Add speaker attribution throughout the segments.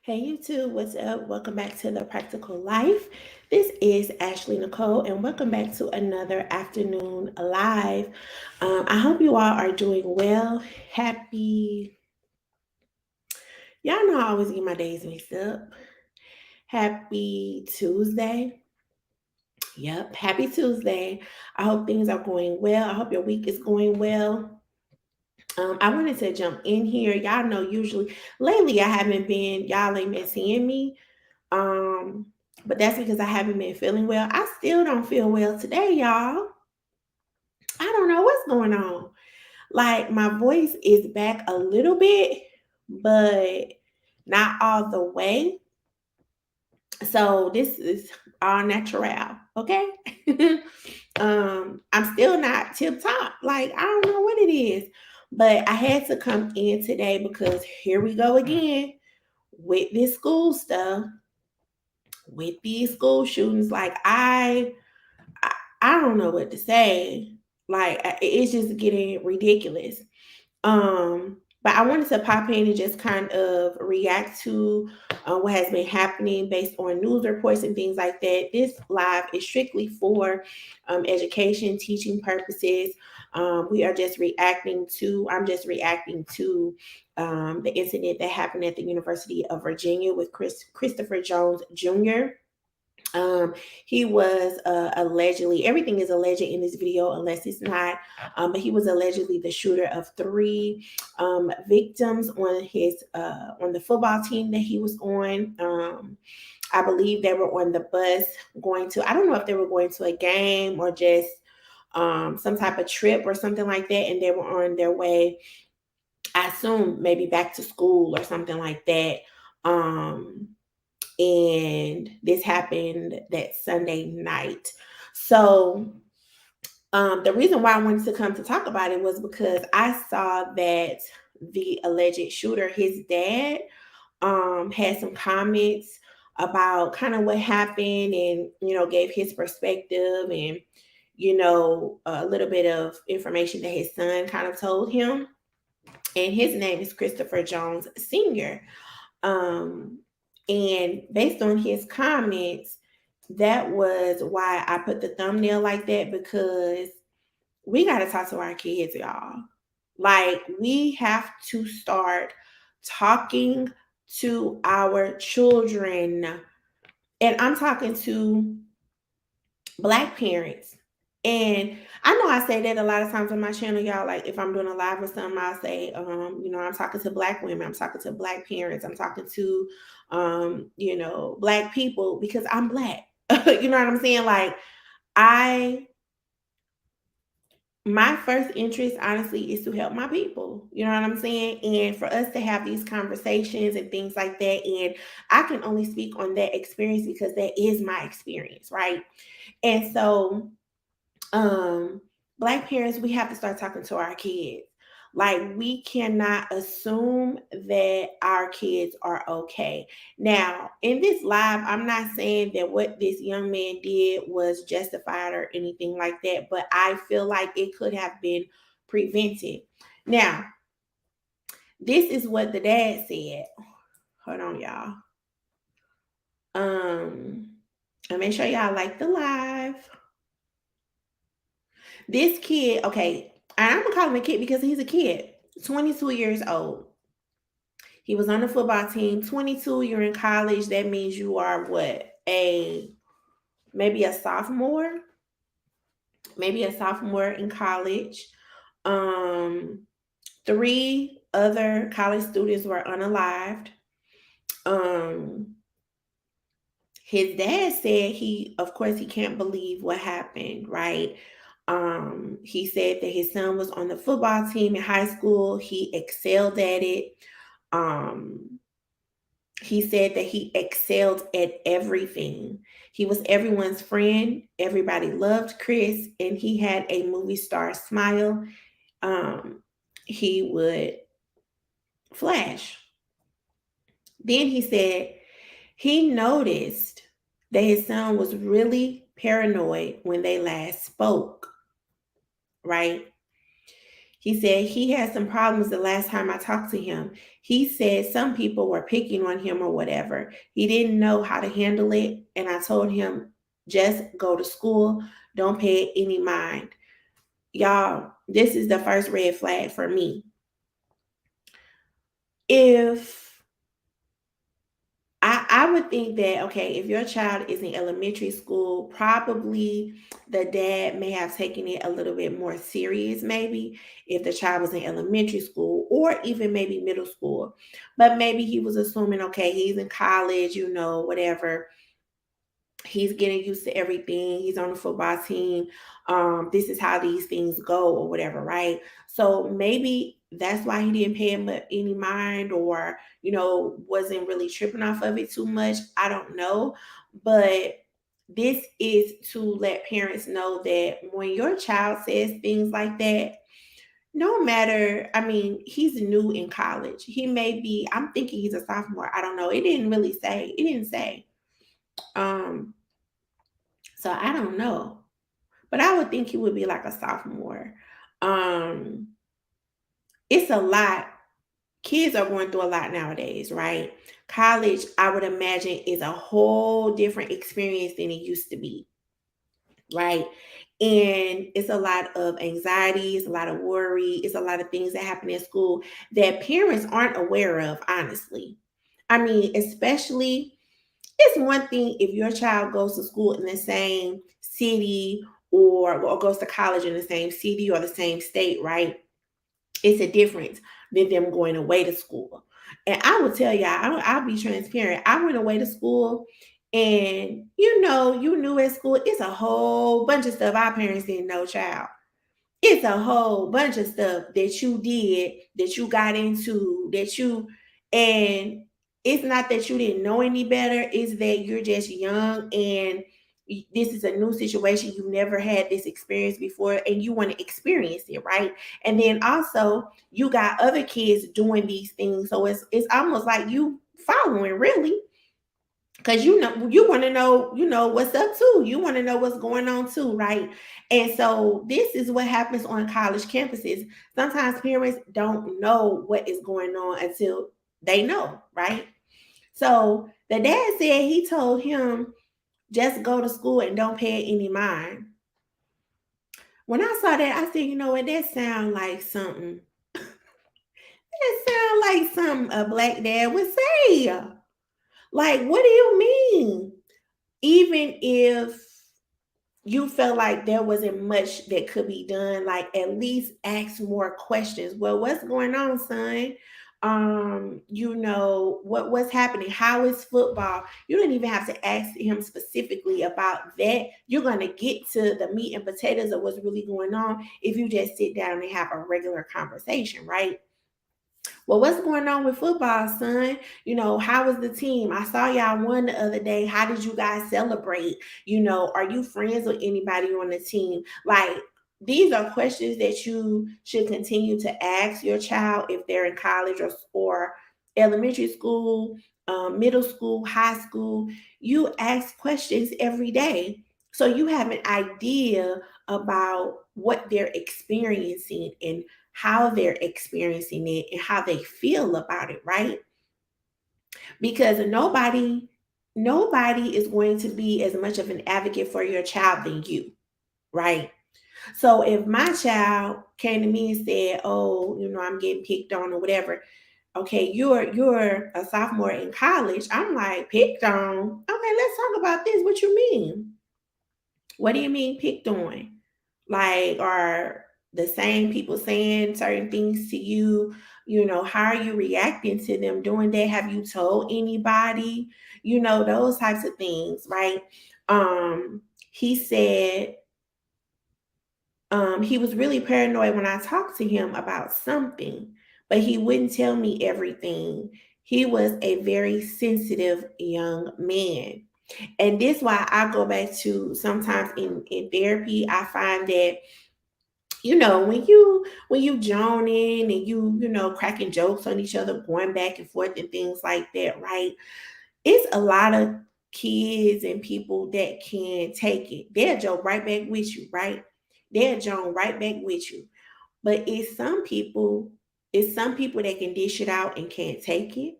Speaker 1: Hey YouTube, what's up? Welcome back to the Practical Life. This is Ashley Nicole, and welcome back to another afternoon live. I hope you all are doing well. Y'all know I always get my days mixed up. Happy Tuesday. Yep, happy Tuesday. I hope things are going well. I hope your week is going well. I wanted to jump in here. Y'all know usually lately I haven't been, y'all ain't been seeing me. Um, but that's because I haven't been feeling well. I still don't feel well today, y'all. I don't know what's going on. Like my voice is back a little bit, but not all the way. So this is all natural, okay? I'm still not tip top. Like I don't know what it is, but I had to come in today because here we go again with this school stuff, with these school shootings. Like I, I don't know what to say. Like it's just getting ridiculous. But I wanted to pop in and just kind of react to what has been happening based on news reports and things like that. This live is strictly for education, teaching purposes. We are just reacting to, I'm just reacting to the incident that happened at the University of Virginia with Christopher Jones Jr. Um, he was allegedly, everything is alleged in this video unless it's not, but he was allegedly the shooter of three victims on the football team that he was on. I believe they were on the bus going to, I don't know if they were going to a game or just some type of trip or something like that, and they were on their way, I assume maybe back to school or something like that. Um, and this happened that Sunday night. So the reason why I wanted to come to talk about it was because I saw that the alleged shooter, his dad, had some comments about kind of what happened and gave his perspective and a little bit of information that his son kind of told him. And his name is Christopher Jones Sr. Um, and based on his comments, that was why I put the thumbnail like that, because we got to talk to our kids, y'all. Like, we have to start talking to our children. And I'm talking to Black parents. And I know I say that a lot of times on my channel, y'all. Like if I'm doing a live or something, I'll say, I'm talking to Black women, I'm talking to Black parents, I'm talking to, Black people because I'm Black. You know what I'm saying? Like I, my first interest, honestly, is to help my people. You know what I'm saying? And for us to have these conversations and things like that. And I can only speak on that experience because that is my experience, right? And so um Black parents, we have to start talking to our kids. Like we cannot assume that our kids are okay. Now in this live, I'm not saying that what this young man did was justified or anything like that, but I feel like it could have been prevented. Now this is what the dad said. Hold on, y'all. And make sure y'all like the live. This kid, okay, I'm gonna call him a kid because he's a kid, 22 years old. He was on the football team. 22, you're in college. That means you are what? Maybe a sophomore? Maybe a sophomore in college. Um, Three other college students were unalived. Um, his dad said of course, he can't believe what happened, right? He said that his son was on the football team in high school. He excelled at it. Um, he said that he excelled at everything. He was everyone's friend. Everybody loved Chris, and he had a movie star smile. Um, he would flash. Then he said he noticed that his son was really paranoid when they last spoke, right? He said he had some problems the last time I talked to him. He said some people were picking on him or whatever. He didn't know how to handle it. And I told him, just go to school. Don't pay it any mind. Y'all, this is the first red flag for me. If I would think that, okay, if your child is in elementary school, probably the dad may have taken it a little bit more serious, maybe if the child was in elementary school or even maybe middle school. But maybe he was assuming, okay, he's in college, whatever, he's getting used to everything. He's on the football team. This is how these things go, or whatever, right? So maybe that's why he didn't pay him any mind, or wasn't really tripping off of it too much. I don't know, but this is to let parents know that when your child says things like that, no matter, I mean, he's new in college. He may be, I'm thinking he's a sophomore. I don't know. It didn't really say. It didn't say. Um, So I don't know, but I would think he would be like a sophomore. Um, it's a lot. Kids are going through a lot nowadays, right? College, I would imagine, is a whole different experience than it used to be, right? And it's a lot of anxiety, it's a lot of worry, it's a lot of things that happen in school that parents aren't aware of, honestly. I mean, especially, it's one thing if your child goes to school in the same city, or goes to college in the same city or the same state, right? It's a difference than them going away to school. And I will tell y'all, I'll be transparent. I went away to school, and you knew at school, it's a whole bunch of stuff our parents didn't know, child. It's a whole bunch of stuff that you did, that you got into, and it's not that you didn't know any better, it's that you're just young, and this is a new situation. You've never had this experience before, and you want to experience it, right? And then also you got other kids doing these things, so it's almost like you following, really, because you want to know, what's up too. You want to know what's going on too, right? And so this is what happens on college campuses. Sometimes parents don't know what is going on until they know, right? So the dad said he told him, just go to school and don't pay it any mind. When I saw that, I said, you know what, that sound like something. That sound like something a black dad would say. Like, what do you mean? Even if you felt like there wasn't much that could be done, like, at least ask more questions. Well, what's going on, son? What's happening? How is football? You don't even have to ask him specifically about that. You're gonna get to the meat and potatoes of what's really going on if you just sit down and have a regular conversation, right? Well, what's going on with football, son? How was the team? I saw y'all won the other day. How did you guys celebrate? Are you friends with anybody on the team? Like, these are questions that you should continue to ask your child if they're in college, or elementary school, middle school, high school. You ask questions every day, so you have an idea about what they're experiencing, and how they're experiencing it, and how they feel about it, right? Because nobody is going to be as much of an advocate for your child than you, right? So if my child came to me and said, "Oh, I'm getting picked on," or whatever, okay, you're a sophomore in college. I'm like, picked on? Okay, let's talk about this. What you mean? What do you mean picked on? Like, are the same people saying certain things to you? How are you reacting to them doing that? Have you told anybody? Those types of things, right? He said he was really paranoid when I talked to him about something, but he wouldn't tell me everything. He was a very sensitive young man. And this why I go back to, sometimes in therapy, I find that, when you joning, and cracking jokes on each other, going back and forth and things like that, right? It's a lot of kids and people that can take it. They'll joke right back with you, right? They'll joke right back with you. But it's some people that can dish it out and can't take it.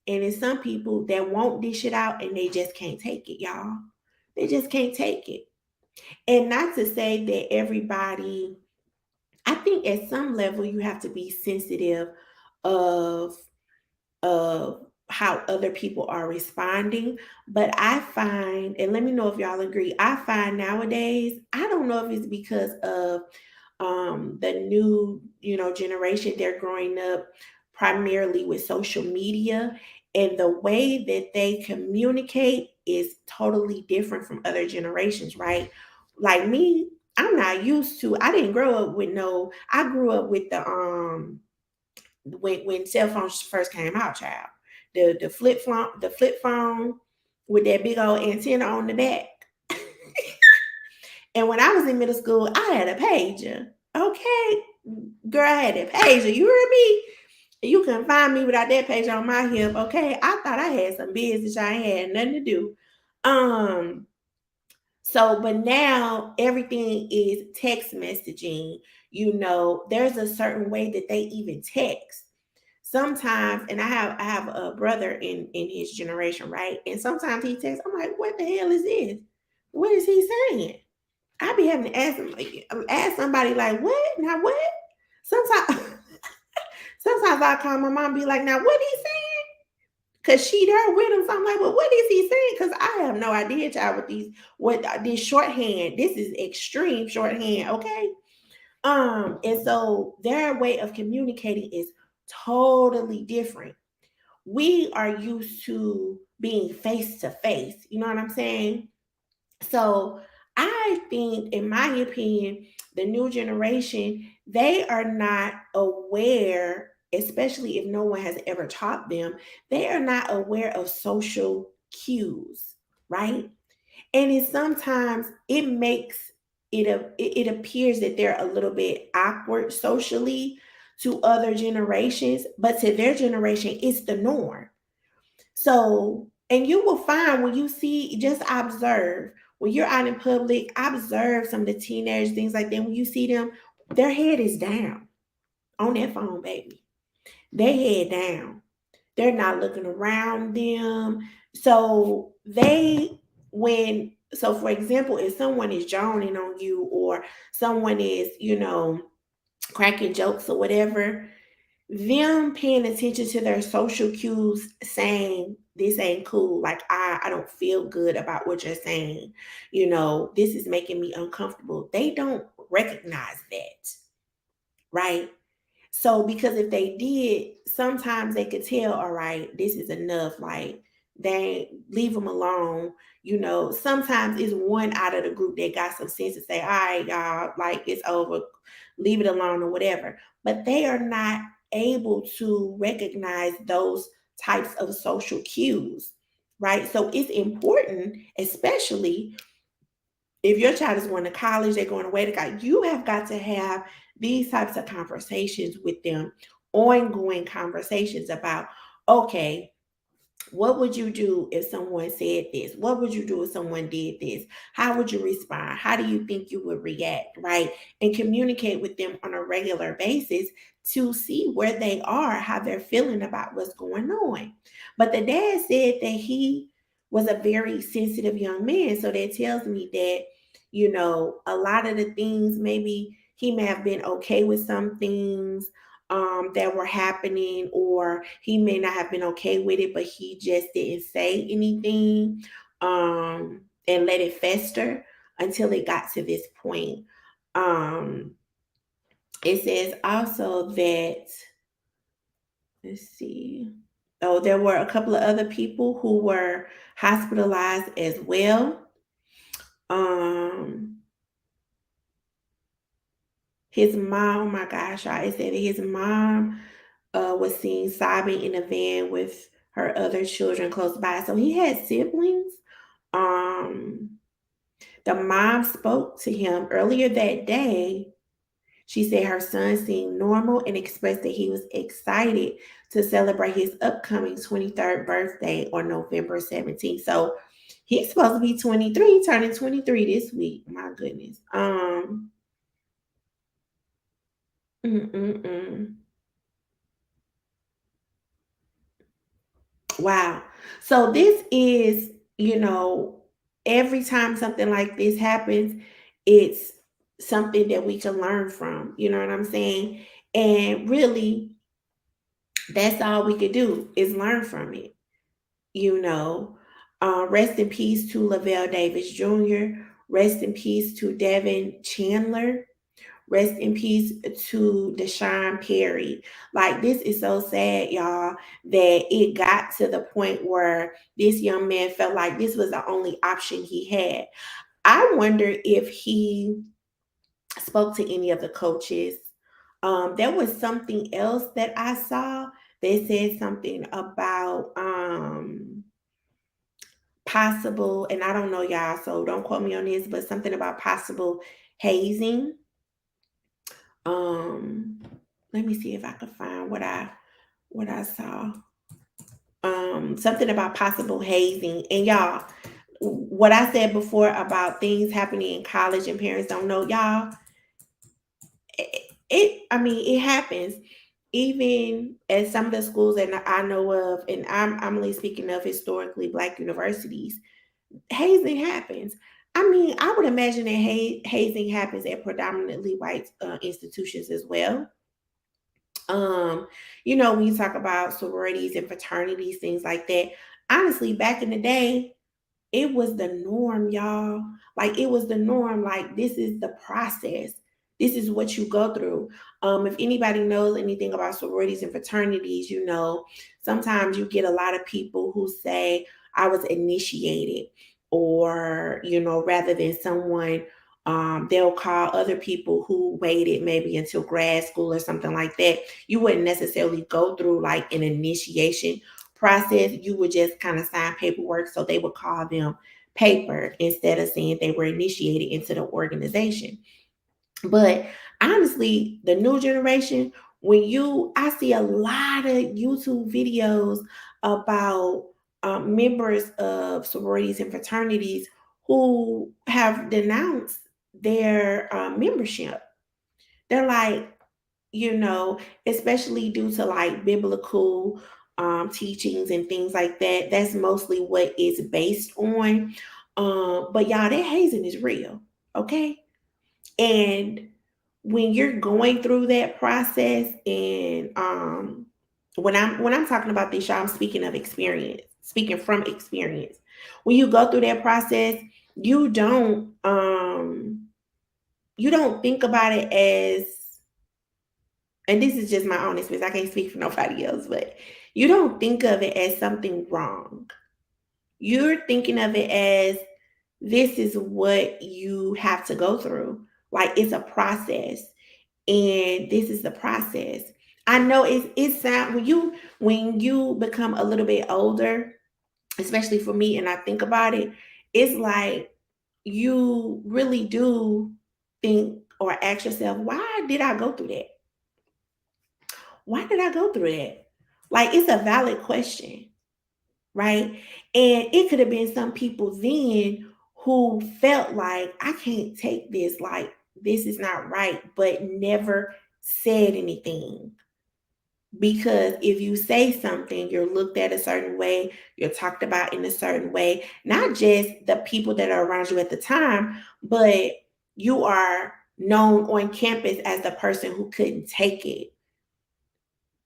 Speaker 1: And it's some people that won't dish it out and they just can't take it, y'all. They just can't take it. And not to say that everybody, I think at some level you have to be sensitive of how other people are responding. But I find, and let me know if y'all agree, I find nowadays, I don't know if it's because of the new, generation, they're growing up primarily with social media, and the way that they communicate is totally different from other generations, right? Like me, I'm not used to, I didn't grow up with no, I grew up with the when cell phones first came out, child. The flip phone with that big old antenna on the back. And when I was in middle school, I had a pager. Okay, girl, I had a pager. You heard me? You couldn't find me without that pager on my hip. Okay, I thought I had some business. I ain't had nothing to do. Um, but now everything is text messaging. There's a certain way that they even text sometimes. And I have a brother in his generation, right? And sometimes he texts, I'm like, what the hell is this? What is he saying? I be having to ask him, like, ask somebody, like, what? Now what? Sometimes sometimes I call my mom and be like, now what he saying? Cause she there with him. So I'm like, well, what is he saying? Cause I have no idea, child, with this shorthand. This is extreme shorthand, okay? And so their way of communicating is totally different. We are used to being face to face. You know what I'm saying? So I think, in my opinion, the new generation, they are not aware, especially if no one has ever taught them, they are not aware of social cues, right? And sometimes it makes it appears that they're a little bit awkward socially to other generations, but to their generation, it's the norm. So, and you will find when you see, just observe when you're out in public, observe some of the teenagers, things like that. When you see them, their head is down on that phone, baby. Their head down. They're not looking around them. So for example, if someone is joning on you, or someone is, cracking jokes or whatever, them paying attention to their social cues, saying this ain't cool, like I don't feel good about what you're saying, this is making me uncomfortable, they don't recognize that, right? So, because if they did, sometimes they could tell, all right, this is enough. Like, they leave them alone. Sometimes it's one out of the group that got some sense to say, all right, y'all, like, it's over, leave it alone or whatever. But they are not able to recognize those types of social cues, right? So it's important, especially if your child is going to college, they're going away to college, you have got to have these types of conversations with them, ongoing conversations about, okay, what would you do if someone said this? What would you do if someone did this? How would you respond? How do you think you would react? Right? And communicate with them on a regular basis to see where they are, how they're feeling about what's going on. But the dad said that he was a very sensitive young man. So that tells me that, a lot of the things, maybe he may have been okay with some things that were happening, or he may not have been okay with it, but he just didn't say anything, and let it fester until it got to this point. Um, it says also that, let's see, oh, there were a couple of other people who were hospitalized as well. Um, his mom, oh my gosh, I said that his mom was seen sobbing in a van with her other children close by. So he had siblings. Um, the mom spoke to him earlier that day. She said her son seemed normal and expressed that he was excited to celebrate his upcoming 23rd birthday on November 17th. So he's supposed to be 23, turning 23 this week. My goodness. Mm-mm-mm. Wow. So this is, every time something like this happens, it's something that we can learn from. You know what I'm saying? And really, that's all we could do is learn from it. You know, rest in peace to Lavelle Davis Jr. Rest in peace to Devin Chandler. Rest in peace to Deshaun Perry. Like, this is so sad, y'all, that it got to the point where this young man felt like this was the only option he had. I wonder if he spoke to any of the coaches. There was something else that I saw. They said something about possible, and I don't know, y'all, so don't quote me on this, but something about possible hazing. Um, Let me see if I can find what I saw. Something about possible hazing. And y'all, what I said before about things happening in college and parents don't know, y'all, I mean, it happens. Even at some of the schools that I know of, and I'm only speaking of historically Black universities, hazing happens. I mean, I would imagine that hazing happens at predominantly white institutions as well. Um, when you talk about sororities and fraternities, things like that, honestly, back in the day, it was the norm, y'all. Like, it was the norm. Like, this is the process. This is what you go through. If anybody knows anything about sororities and fraternities, sometimes you get a lot of people who say, I was initiated, or, rather than someone, they'll call other people who waited maybe until grad school or something like that. You wouldn't necessarily go through like an initiation process. You would just kind of sign paperwork. So they would call them paper instead of saying they were initiated into the organization. But honestly, the new generation, I see a lot of YouTube videos about members of sororities and fraternities who have denounced their membership. They're like, especially due to like biblical teachings and things like that. That's mostly what it's based on. But y'all, that hazing is real, okay? And when you're going through that process, and when I'm talking about this, y'all, I'm speaking of experience, speaking from experience. When you go through that process, you don't think about it as, and this is just my own experience, I can't speak for nobody else, but you don't think of it as something wrong. You're thinking of it as, this is what you have to go through. Like, it's a process, and this is the process. I know it sound when you become a little bit older, especially for me, and I think about it, it's like you really do think or ask yourself, why did I go through that? Why did I go through that? Like, it's a valid question, right? And it could have been some people then who felt like, I can't take this, like, this is not right, but never said anything. Because if you say something, you're looked at a certain way, you're talked about in a certain way, not just the people that are around you at the time, but you are known on campus as the person who couldn't take it,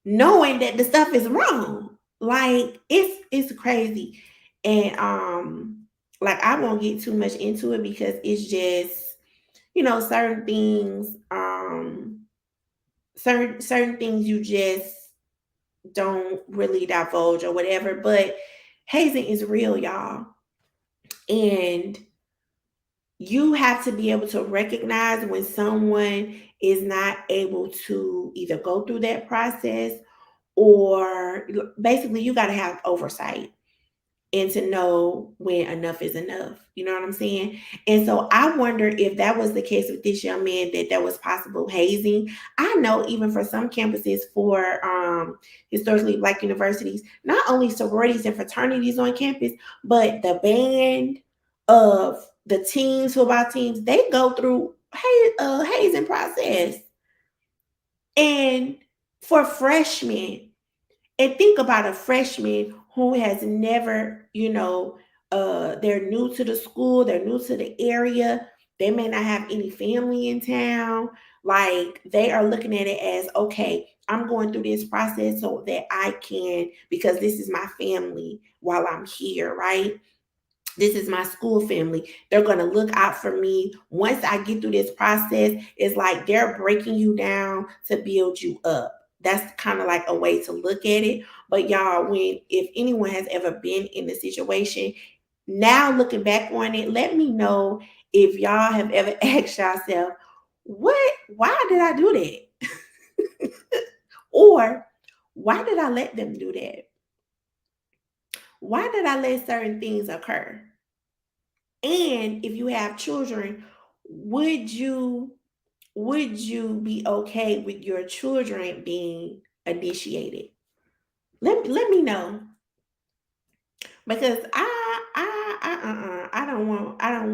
Speaker 1: knowing that the stuff is wrong. Like, it's crazy. And like, I won't get too much into it because it's just, certain things, certain things you just don't really divulge or whatever. But hazing is real, y'all. And you have to be able to recognize when someone is not able to either go through that process, or basically you got to have oversight and to know when enough is enough. You know what I'm saying? And so I wonder if that was the case with this young man, that there was possible hazing. I know even for some campuses, for historically Black universities, not only sororities and fraternities on campus, but the band of the teams, football teams, they go through hazing process. And for freshmen, and think about a freshman who has never, they're new to the school, they're new to the area, they may not have any family in town. Like they are looking at it as, okay, I'm going through this process so that I can, because this is my family while I'm here, right? This is my school family. They're going to look out for me. Once I get through this process, it's like they're breaking you down to build you up. That's kind of like a way to look at it. But y'all, if anyone has ever been in the situation, now looking back on it, let me know if y'all have ever asked yourself, why did I do that? Or why did I let them do that? Why did I let certain things occur? And if you have children, would you be okay with your children being initiated? Let me know, because I don't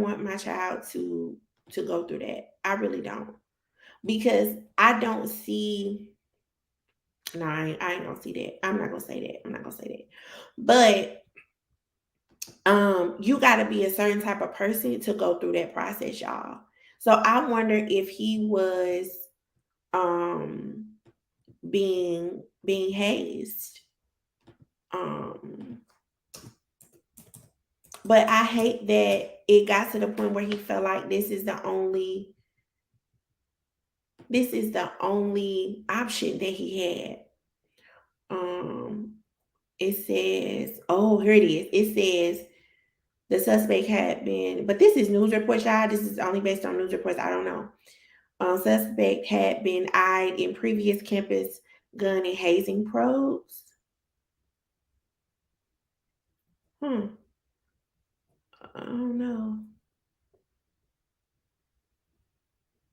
Speaker 1: want my child to go through that. I really don't, because I don't see. No, I ain't gonna see that. I'm not gonna say that. I'm not gonna say that. But you got to be a certain type of person to go through that process, y'all. So I wonder if he was um being hazed. um but I hate that it got to the point where he felt like this is the only option that he had. It says, oh, here it is. It says the suspect had been, but this is news reports, y'all. This is only based on news reports. I don't know. Suspect had been eyed in previous campus gun and hazing probes. I don't know.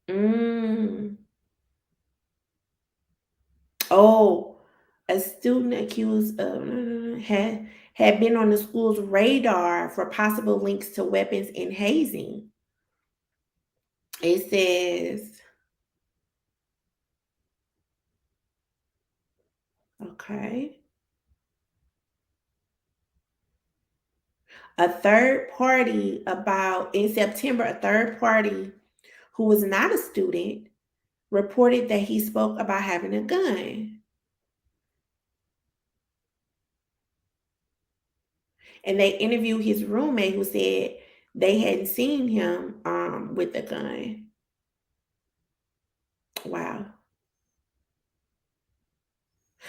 Speaker 1: Mm. Oh, a student accused of had been on the school's radar for possible links to weapons and hazing. It says, okay, in September, a third party who was not a student reported that he spoke about having a gun. And they interviewed his roommate who said they hadn't seen him with a gun. Wow.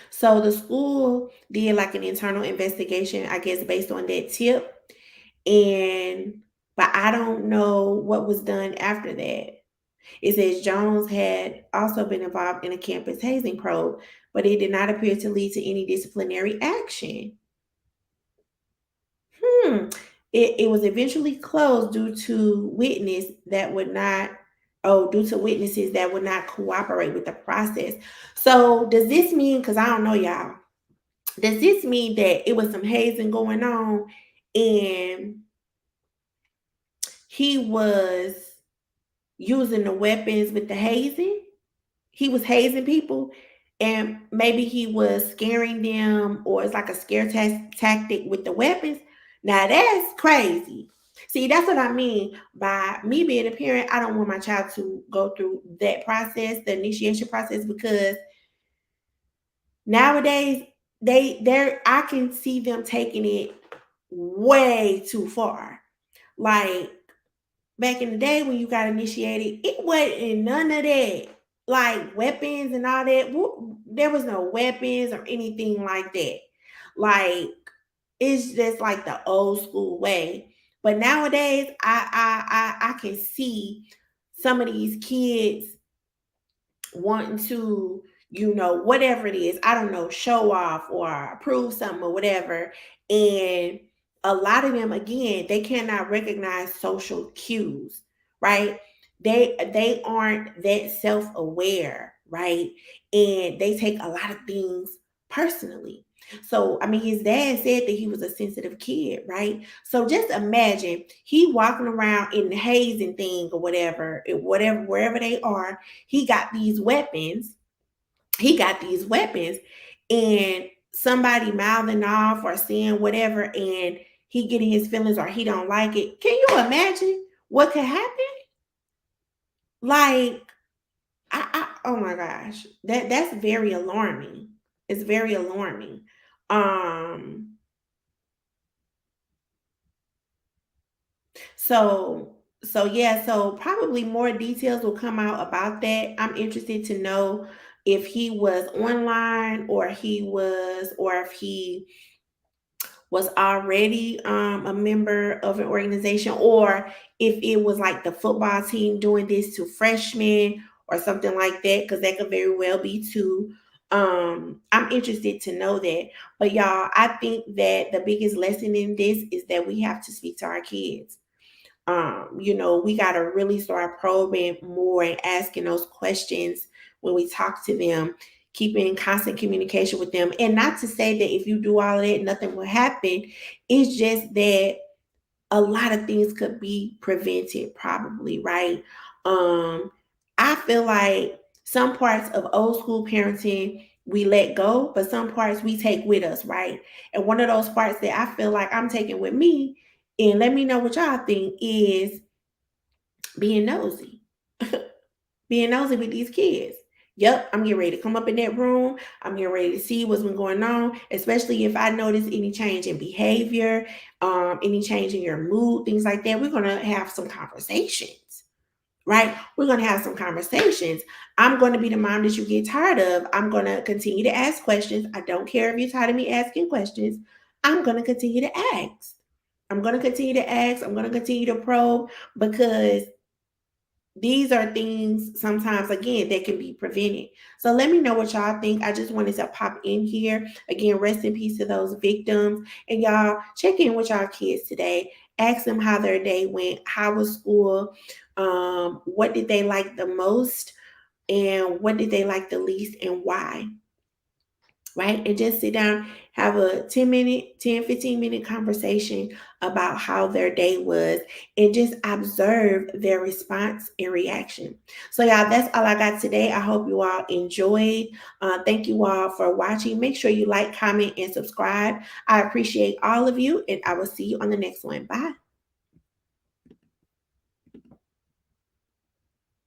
Speaker 1: So the school did like an internal investigation, I guess, based on that tip. And but I don't know what was done after that. It says Jones had also been involved in a campus hazing probe, but it did not appear to lead to any disciplinary action. Hmm. It was eventually closed due to witnesses that would not cooperate with the process. So does this mean, because I don't know y'all, does this mean that it was some hazing going on and he was using the weapons with the hazing? He was hazing people, and maybe he was scaring them, or it's like a scare tactic with the weapons. Now that's crazy. See, that's what I mean by me being a parent. I don't want my child to go through that process, the initiation process, because nowadays I can see them taking it way too far. Like back in the day when you got initiated, it wasn't none of that. Like weapons and all that. There was no weapons or anything like that. Like it's just like the old school way. But nowadays, I can see some of these kids wanting to, whatever it is, I don't know, show off or prove something or whatever. And a lot of them, again, they cannot recognize social cues, right? They aren't that self-aware, right? And they take a lot of things personally. So, I mean, his dad said that he was a sensitive kid, right? So just imagine he walking around in the hazing thing or whatever, wherever they are, he got these weapons, he got these weapons, and somebody mouthing off or saying whatever, and he getting his feelings or he don't like it. Can you imagine what could happen? Like, oh my gosh, that's very alarming. It's very alarming. Um, so yeah, so probably more details will come out about that. I'm interested to know if he was online or if he was already a member of an organization, or if it was like the football team doing this to freshmen or something like that, because that could very well be too. I'm interested to know that. But y'all, I think that the biggest lesson in this is that we have to speak to our kids. We got to really start probing more and asking those questions when we talk to them, keeping in constant communication with them. And not to say that if you do all of that, nothing will happen. It's just that a lot of things could be prevented, probably, right? Um, I feel like some parts of old school parenting we let go, but some parts we take with us, right? And one of those parts that I feel like I'm taking with me, and let me know what y'all think, is being nosy. Being nosy with these kids. Yep, I'm getting ready to come up in that room. I'm getting ready to see what's been going on, especially if I notice any change in behavior, any change in your mood, things like that. We're going to have some conversations, right? We're going to have some conversations. I'm going to be the mom that you get tired of. I'm going to continue to ask questions. I don't care if you're tired of me asking questions. I'm going to continue to ask. I'm going to continue to ask. I'm going to continue to probe, because these are things sometimes, again, that can be prevented. So let me know what y'all think. I just wanted to pop in here. Again, rest in peace to those victims. And y'all, check in with y'all kids today. Ask them how their day went. How was school? What did they like the most? And what did they like the least, and why? Right? And just sit down, have a 15-minute conversation about how their day was, and just observe their response and reaction. So, y'all, that's all I got today. I hope you all enjoyed. Thank you all for watching. Make sure you like, comment, and subscribe. I appreciate all of you, and I will see you on the next one. Bye.